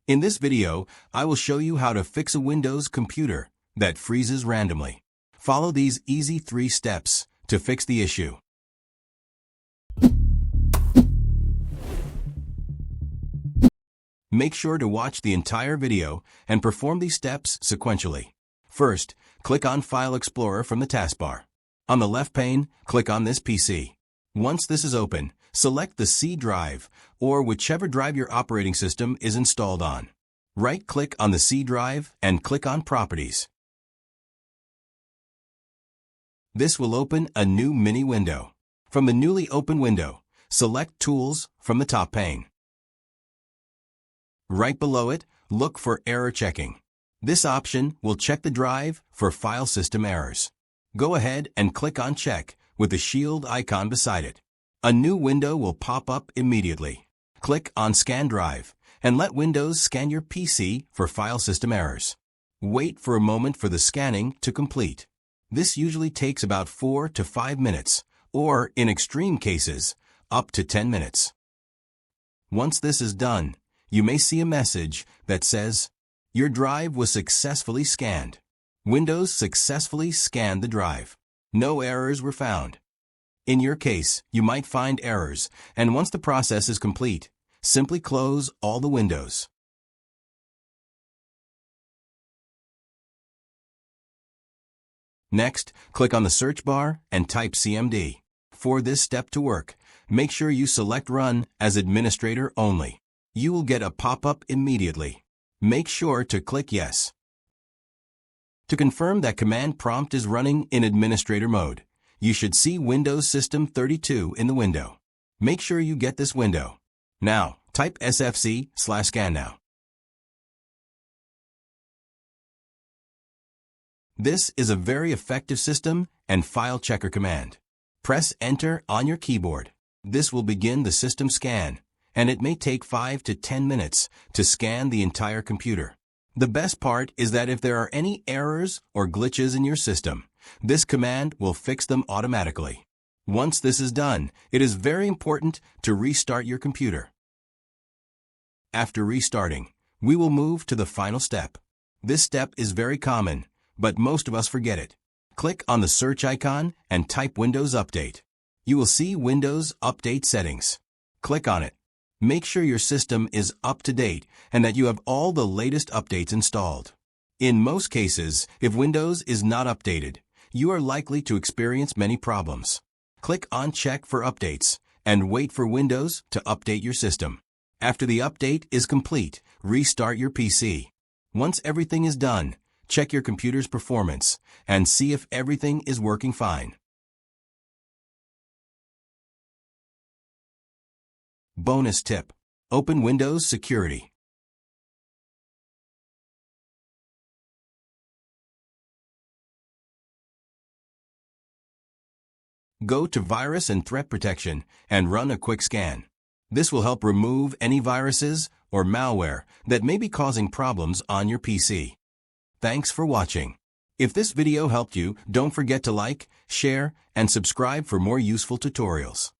In this video, I will show you how to fix a Windows computer that freezes randomly. Follow these easy 3 steps to fix the issue. Make sure to watch the entire video and perform these steps sequentially. First, click on File Explorer from the taskbar. On the left pane, click on this PC. Once this is open, select the C drive or whichever drive your operating system is installed on. Right-click on the C drive and click on Properties. This will open a new mini window. From the newly opened window, select Tools from the top pane. Right below it, look for Error Checking. This option will check the drive for file system errors. Go ahead and click on Check with the shield icon beside it. A new window will pop up immediately. Click on Scan Drive and let Windows scan your PC for file system errors. Wait for a moment for the scanning to complete. This usually takes about 4 to 5 minutes, or in extreme cases, up to 10 minutes. Once this is done, you may see a message that says, "Your drive was successfully scanned." Windows successfully scanned the drive. No errors were found. In your case, you might find errors, and once the process is complete, simply close all the windows. Next, click on the search bar and type CMD. For this step to work, make sure you select Run as administrator only. You will get a pop-up immediately. Make sure to click Yes. To confirm that command prompt is running in administrator mode, you should see Windows System 32 in the window. Make sure you get this window. Now, type sfc/scan now. This is a very effective system and file checker command. Press Enter on your keyboard. This will begin the system scan, and it may take 5 to 10 minutes to scan the entire computer. The best part is that if there are any errors or glitches in your system, this command will fix them automatically. Once this is done, it is very important to restart your computer. After restarting, we will move to the final step. This step is very common, but most of us forget it. Click on the search icon and type Windows Update. You will see Windows Update Settings. Click on it. Make sure your system is up to date and that you have all the latest updates installed. In most cases, if Windows is not updated, you are likely to experience many problems. Click on Check for Updates and wait for Windows to update your system. After the update is complete, restart your PC. Once everything is done, check your computer's performance and see if everything is working fine. Bonus tip: open Windows Security. Go to Virus and Threat Protection and run a quick scan. This will help remove any viruses or malware that may be causing problems on your PC. Thanks for watching. If this video helped you, don't forget to like, share, and subscribe for more useful tutorials.